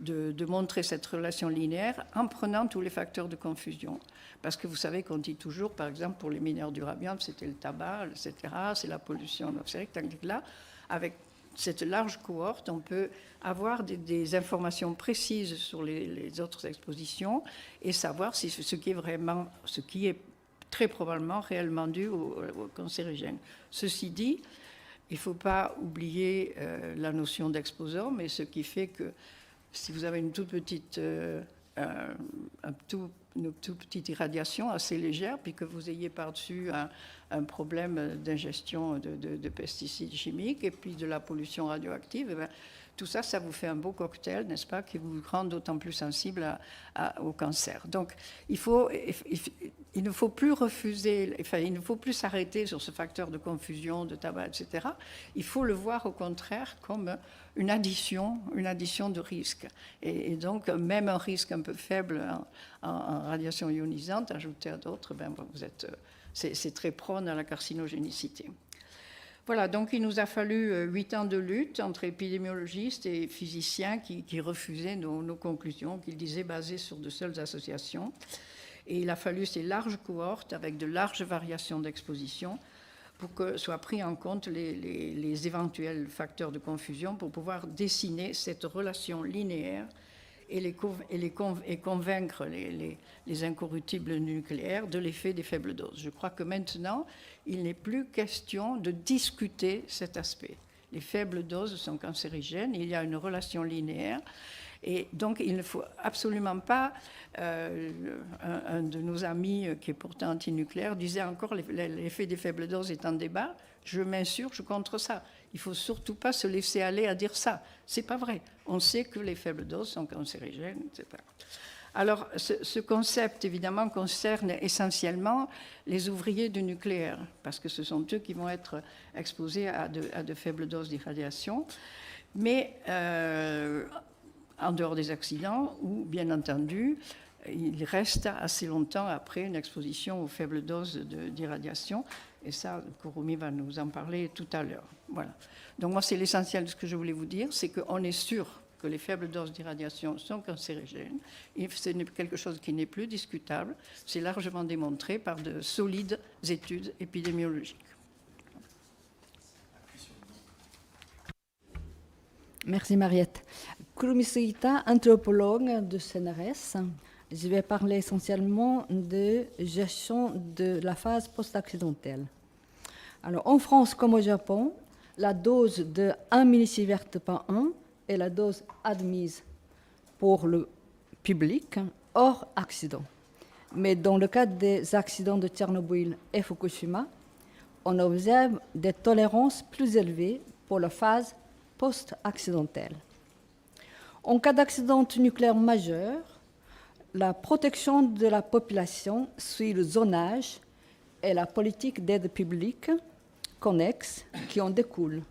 de montrer cette relation linéaire en prenant tous les facteurs de confusion. Parce que vous savez qu'on dit toujours, par exemple, pour les mineurs du radium, c'était le tabac, etc., c'est la pollution atmosphérique, tandis que là, avec cette large cohorte, on peut avoir des informations précises sur les autres expositions et savoir si ce qui est très probablement réellement dû au cancérigène. Ceci dit, il ne faut pas oublier la notion d'exposant, mais ce qui fait que si vous avez une toute petite, une toute petite irradiation assez légère, puis que vous ayez par-dessus un problème d'ingestion de pesticides chimiques et puis de la pollution radioactive, eh bien, tout ça, ça vous fait un beau cocktail, n'est-ce pas, qui vous rend d'autant plus sensible au cancer. Donc, il ne faut plus refuser, enfin, il ne faut plus s'arrêter sur ce facteur de confusion, de tabac, etc. Il faut le voir au contraire comme une addition de risques. Et donc, même un risque un peu faible en radiation ionisante, ajouté à d'autres, ben, c'est très prône à la carcinogénicité. Voilà, donc il nous a fallu 8 ans de lutte entre épidémiologistes et physiciens qui refusaient nos conclusions, qu'ils disaient basées sur de seules associations. Et il a fallu ces larges cohortes avec de larges variations d'exposition pour que soient pris en compte les éventuels facteurs de confusion pour pouvoir dessiner cette relation linéaire et convaincre les incorruptibles nucléaires de l'effet des faibles doses. Je crois que maintenant, il n'est plus question de discuter cet aspect. Les faibles doses sont cancérigènes, il y a une relation linéaire, et donc il ne faut absolument pas, un de nos amis qui est pourtant antinucléaire disait encore l'effet des faibles doses est en débat, je m'insurge contre ça. Il ne faut surtout pas se laisser aller à dire ça. Ce n'est pas vrai. On sait que les faibles doses sont cancérigènes, etc. Alors, ce concept, évidemment, concerne essentiellement les ouvriers du nucléaire, parce que ce sont eux qui vont être exposés à de faibles doses d'irradiation. Mais en dehors des accidents, où, bien entendu, il reste assez longtemps après une exposition aux faibles doses d'irradiation. Et ça, Kurumi va nous en parler tout à l'heure. Voilà. Donc moi, c'est l'essentiel de ce que je voulais vous dire, c'est qu'on est sûr que les faibles doses d'irradiation sont cancérigènes. Et c'est quelque chose qui n'est plus discutable. C'est largement démontré par de solides études épidémiologiques. Merci Mariette. Kurumi Sugita, anthropologue de CNRS. Je vais parler essentiellement de gestion de la phase post-accidentelle. Alors, en France comme au Japon, la dose de 1 millisievert par 1 est la dose admise pour le public hors accident. Mais dans le cas des accidents de Tchernobyl et Fukushima, on observe des tolérances plus élevées pour la phase post-accidentelle. En cas d'accident nucléaire majeur, la protection de la population suit le zonage et la politique d'aide publique connexe qui en découle.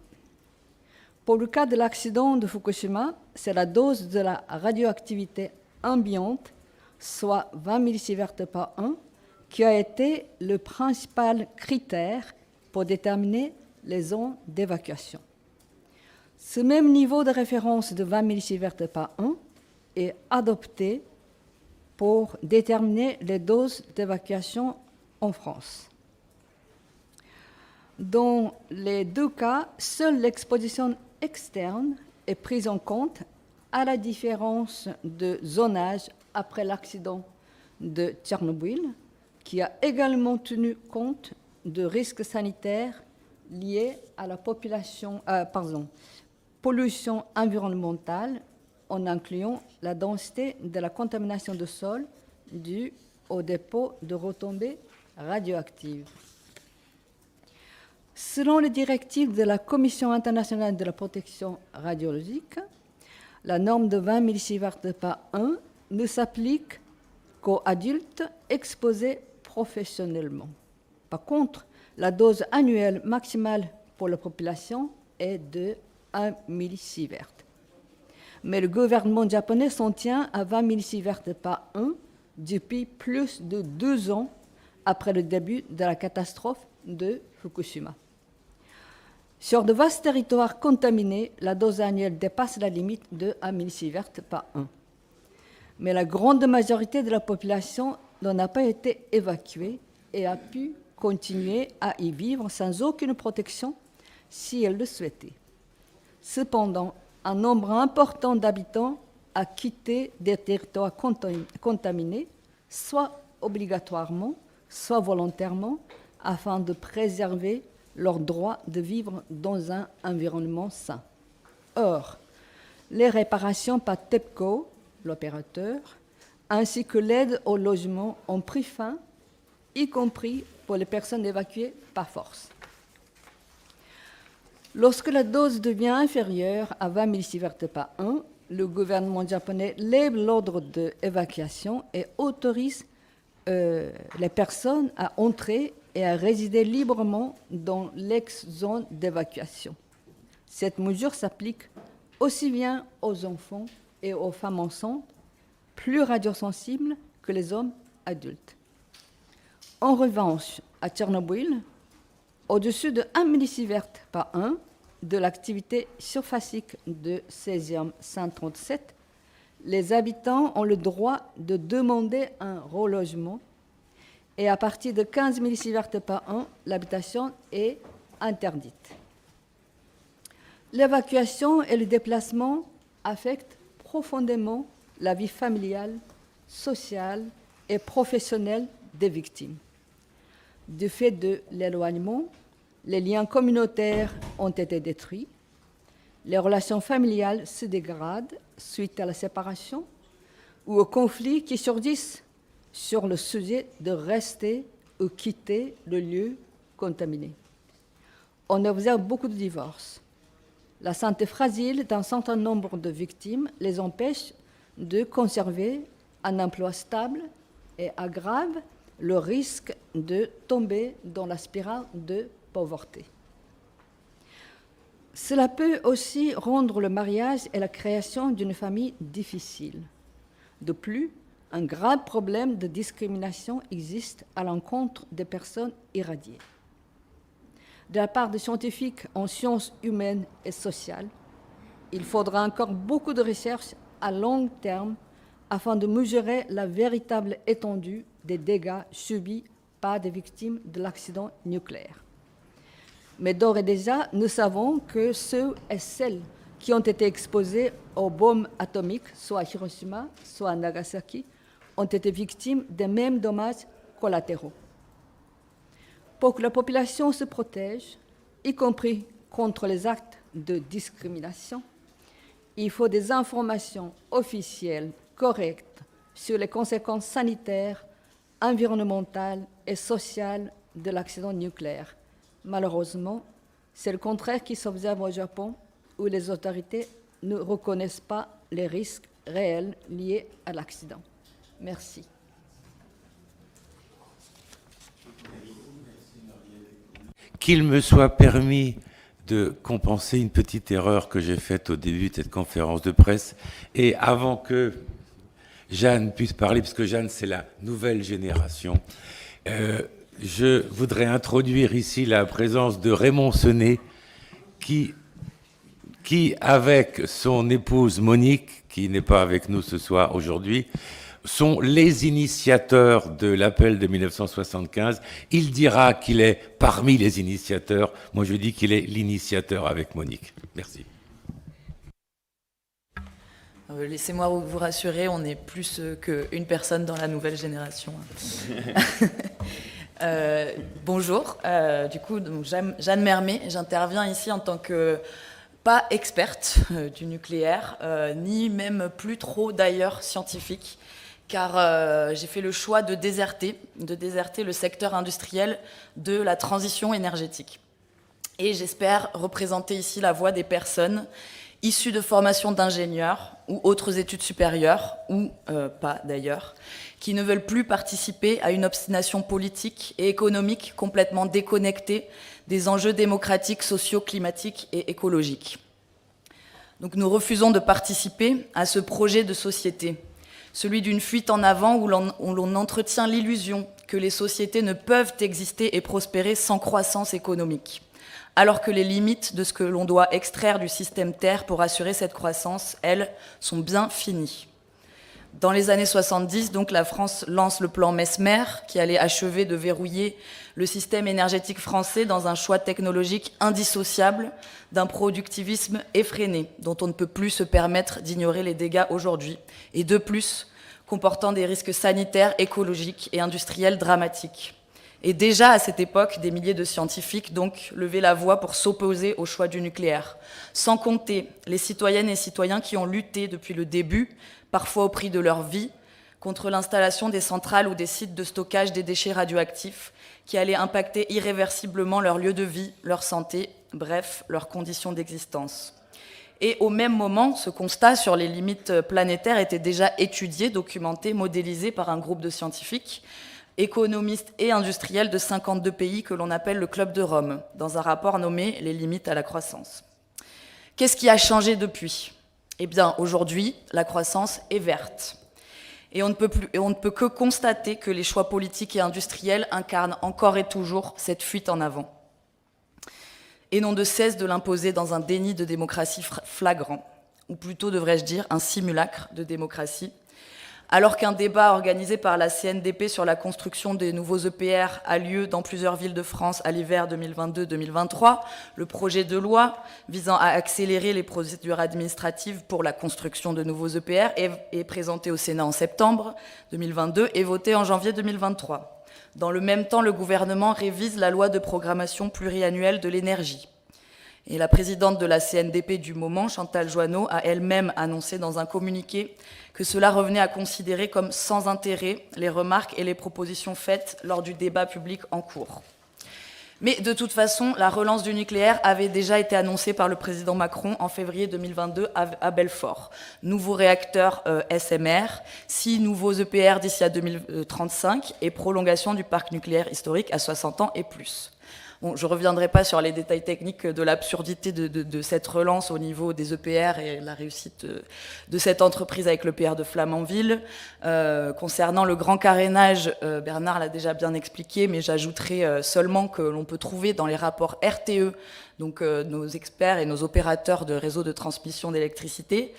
Pour le cas de l'accident de Fukushima, c'est la dose de la radioactivité ambiante, soit 20 millisieverts par 1, qui a été le principal critère pour déterminer les zones d'évacuation. Ce même niveau de référence de 20 millisieverts par 1 est adopté pour déterminer les doses d'évacuation en France. Dans les deux cas, seule l'exposition externe est prise en compte à la différence de zonage après l'accident de Tchernobyl, qui a également tenu compte de risques sanitaires liés à la pollution environnementale en incluant la densité de la contamination de sol due au dépôt de retombées radioactives. Selon les directives de la Commission internationale de la protection radiologique, la norme de 20 millisieverts par 1 ne s'applique qu'aux adultes exposés professionnellement. Par contre, La dose annuelle maximale pour la population est de 1 millisievert. Mais le gouvernement japonais s'en tient à 20 millisieverts par an depuis plus de 2 ans après le début de la catastrophe de Fukushima. Sur de vastes territoires contaminés, la dose annuelle dépasse la limite de 1 millisievert par an. Mais la grande majorité de la population n'en a pas été évacuée et a pu continuer à y vivre sans aucune protection si elle le souhaitait. Cependant, un nombre important d'habitants a quitté des territoires contaminés, soit obligatoirement, soit volontairement, afin de préserver leur droit de vivre dans un environnement sain. Or, les réparations par TEPCO, l'opérateur, ainsi que l'aide au logement ont pris fin, y compris pour les personnes évacuées par force. Lorsque la dose devient inférieure à 20 millisieverts par an, le gouvernement japonais lève l'ordre d'évacuation et autorise les personnes à entrer et à résider librement dans l'ex-zone d'évacuation. Cette mesure s'applique aussi bien aux enfants et aux femmes enceintes, plus radiosensibles que les hommes adultes. En revanche, à Tchernobyl, au-dessus de 1 millisievert par an de l'activité surfacique de césium 137, les habitants ont le droit de demander un relogement et à partir de 15 millisieverts par an, l'habitation est interdite. L'évacuation et le déplacement affectent profondément la vie familiale, sociale et professionnelle des victimes. Du fait de l'éloignement, les liens communautaires ont été détruits, les relations familiales se dégradent suite à la séparation ou aux conflits qui surgissent sur le sujet de rester ou quitter le lieu contaminé. On observe beaucoup de divorces. La santé fragile d'un certain nombre de victimes les empêche de conserver un emploi stable et aggrave le risque de tomber dans la spirale de pauvreté. Cela peut aussi rendre le mariage et la création d'une famille difficile. De plus, un grave problème de discrimination existe à l'encontre des personnes irradiées. De la part des scientifiques en sciences humaines et sociales, il faudra encore beaucoup de recherches à long terme afin de mesurer la véritable étendue des dégâts subis par des victimes de l'accident nucléaire. Mais d'ores et déjà, nous savons que ceux et celles qui ont été exposés aux bombes atomiques, soit à Hiroshima, soit à Nagasaki, ont été victimes des mêmes dommages collatéraux. Pour que la population se protège, y compris contre les actes de discrimination, il faut des informations officielles correctes sur les conséquences sanitaires, environnementales et sociales de l'accident nucléaire. Malheureusement, c'est le contraire qui s'observe au Japon, où les autorités ne reconnaissent pas les risques réels liés à l'accident. Merci. Qu'il me soit permis de compenser une petite erreur que j'ai faite au début de cette conférence de presse. Et avant que Jeanne puisse parler, parce que Jeanne, c'est la nouvelle génération, je voudrais introduire ici la présence de Raymond Senet, qui, avec son épouse Monique, qui n'est pas avec nous ce soir aujourd'hui, sont les initiateurs de l'appel de 1975. Il dira qu'il est parmi les initiateurs. Moi, je dis qu'il est l'initiateur avec Monique. Merci. Laissez-moi vous rassurer, on est plus qu'une personne dans la nouvelle génération. Bonjour, du coup, donc, Jeanne Mermet, j'interviens ici en tant que pas experte du nucléaire, ni même plus trop d'ailleurs scientifique, car j'ai fait le choix de déserter le secteur industriel de la transition énergétique. et j'espère représenter ici la voix des personnes issues de formations d'ingénieurs ou autres études supérieures, ou pas d'ailleurs, qui ne veulent plus participer à une obstination politique et économique complètement déconnectée des enjeux démocratiques, sociaux, climatiques et écologiques. Donc nous refusons de participer à ce projet de société, celui d'une fuite en avant où l'on entretient l'illusion que les sociétés ne peuvent exister et prospérer sans croissance économique, alors que les limites de ce que l'on doit extraire du système Terre pour assurer cette croissance, elles, sont bien finies. Dans les années 70, donc, la France lance le plan Messmer, qui allait achever de verrouiller le système énergétique français dans un choix technologique indissociable d'un productivisme effréné, dont on ne peut plus se permettre d'ignorer les dégâts aujourd'hui, et de plus, comportant des risques sanitaires, écologiques et industriels dramatiques. Et déjà, à cette époque, des milliers de scientifiques donc levaient la voix pour s'opposer au choix du nucléaire, sans compter les citoyennes et citoyens qui ont lutté depuis le début, parfois au prix de leur vie, contre l'installation des centrales ou des sites de stockage des déchets radioactifs qui allaient impacter irréversiblement leur lieu de vie, leur santé, bref, leurs conditions d'existence. Et au même moment, ce constat sur les limites planétaires était déjà étudié, documenté, modélisé par un groupe de scientifiques, économistes et industriels de 52 pays que l'on appelle le Club de Rome, dans un rapport nommé « Les limites à la croissance ». Qu'est-ce qui a changé depuis ? Eh bien, aujourd'hui, la croissance est verte. Et on ne peut que constater que les choix politiques et industriels incarnent encore et toujours cette fuite en avant. Et n'ont de cesse de l'imposer dans un déni de démocratie flagrant, ou plutôt, devrais-je dire, un simulacre de démocratie. Alors qu'un débat organisé par la CNDP sur la construction des nouveaux EPR a lieu dans plusieurs villes de France à l'hiver 2022-2023, le projet de loi visant à accélérer les procédures administratives pour la construction de nouveaux EPR est présenté au Sénat en septembre 2022 et voté en janvier 2023. Dans le même temps, le gouvernement révise la loi de programmation pluriannuelle de l'énergie. Et la présidente de la CNDP du moment, Chantal Joanneau, a elle-même annoncé dans un communiqué que cela revenait à considérer comme sans intérêt les remarques et les propositions faites lors du débat public en cours. Mais de toute façon, la relance du nucléaire avait déjà été annoncée par le président Macron en février 2022 à Belfort. Nouveaux réacteurs SMR, 6 nouveaux EPR d'ici à 2035 et prolongation du parc nucléaire historique à 60 ans et plus. Bon, je ne reviendrai pas sur les détails techniques de l'absurdité de cette relance au niveau des EPR et la réussite de cette entreprise avec l'EPR de Flamanville. Concernant le grand carénage, Bernard l'a déjà bien expliqué, mais j'ajouterai seulement que l'on peut trouver dans les rapports RTE, donc nos experts et nos opérateurs de réseaux de transmission d'électricité,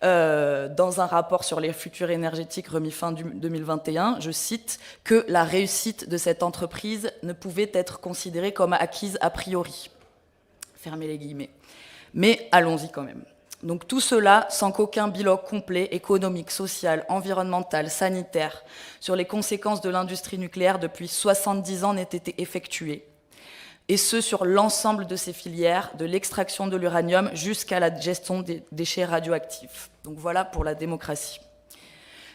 dans un rapport sur les futurs énergétiques remis fin 2021, je cite, que la réussite de cette entreprise ne pouvait être considérée comme acquise a priori. Fermez les guillemets. Mais allons-y quand même. Donc tout cela sans qu'aucun bilan complet, économique, social, environnemental, sanitaire, sur les conséquences de l'industrie nucléaire depuis 70 ans n'ait été effectué. Et ce, sur l'ensemble de ces filières, de l'extraction de l'uranium jusqu'à la gestion des déchets radioactifs. Donc voilà pour la démocratie.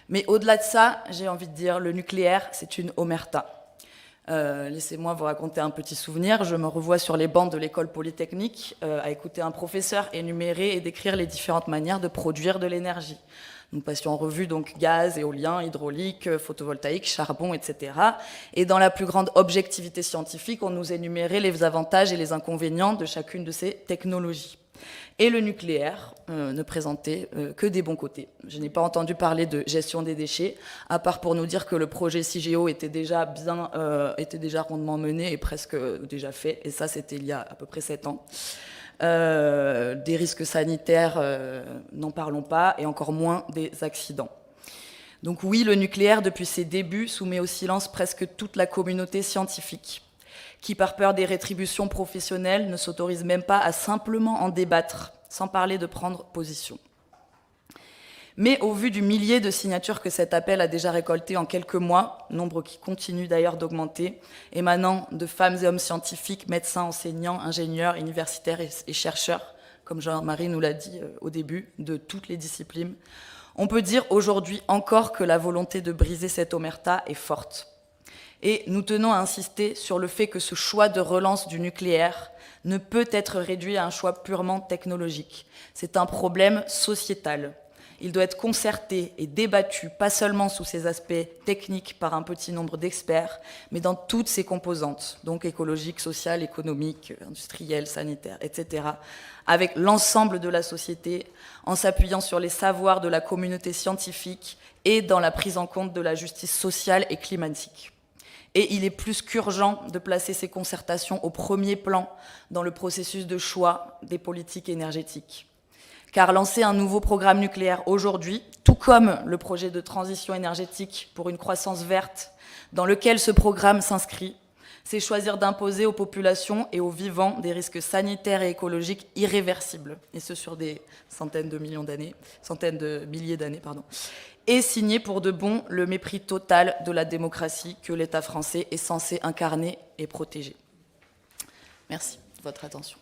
Mais au-delà de ça, j'ai envie de dire, le nucléaire, c'est une omerta. Laissez-moi vous raconter un petit souvenir. Je me revois sur les bancs de l'école polytechnique à écouter un professeur énumérer et décrire les différentes manières de produire de l'énergie. Nous passions en revue donc gaz, éolien, hydraulique, photovoltaïque, charbon, etc. Et dans la plus grande objectivité scientifique, on nous énumérait les avantages et les inconvénients de chacune de ces technologies. Et le nucléaire ne présentait que des bons côtés. Je n'ai pas entendu parler de gestion des déchets, à part pour nous dire que le projet CIGEO était déjà rondement mené et presque déjà fait. Et ça, c'était il y a à peu près 7 ans. Des risques sanitaires, n'en parlons pas, et encore moins des accidents. Donc oui, le nucléaire, depuis ses débuts, soumet au silence presque toute la communauté scientifique, qui, par peur des rétributions professionnelles, ne s'autorise même pas à simplement en débattre, sans parler de prendre position. Mais au vu du millier de signatures que cet appel a déjà récolté en quelques mois, nombre qui continue d'ailleurs d'augmenter, émanant de femmes et hommes scientifiques, médecins, enseignants, ingénieurs, universitaires et chercheurs, comme Jean-Marie nous l'a dit au début, de toutes les disciplines, on peut dire aujourd'hui encore que la volonté de briser cette omerta est forte. Et nous tenons à insister sur le fait que ce choix de relance du nucléaire ne peut être réduit à un choix purement technologique. C'est un problème sociétal. Il doit être concerté et débattu, pas seulement sous ses aspects techniques par un petit nombre d'experts, mais dans toutes ses composantes, donc écologiques, sociales, économiques, industrielles, sanitaires, etc., avec l'ensemble de la société, en s'appuyant sur les savoirs de la communauté scientifique et dans la prise en compte de la justice sociale et climatique. Et il est plus qu'urgent de placer ces concertations au premier plan dans le processus de choix des politiques énergétiques. Car lancer un nouveau programme nucléaire aujourd'hui, tout comme le projet de transition énergétique pour une croissance verte dans lequel ce programme s'inscrit, c'est choisir d'imposer aux populations et aux vivants des risques sanitaires et écologiques irréversibles, et ce sur des centaines de milliers d'années, et signer pour de bon le mépris total de la démocratie que l'État français est censé incarner et protéger. Merci de votre attention.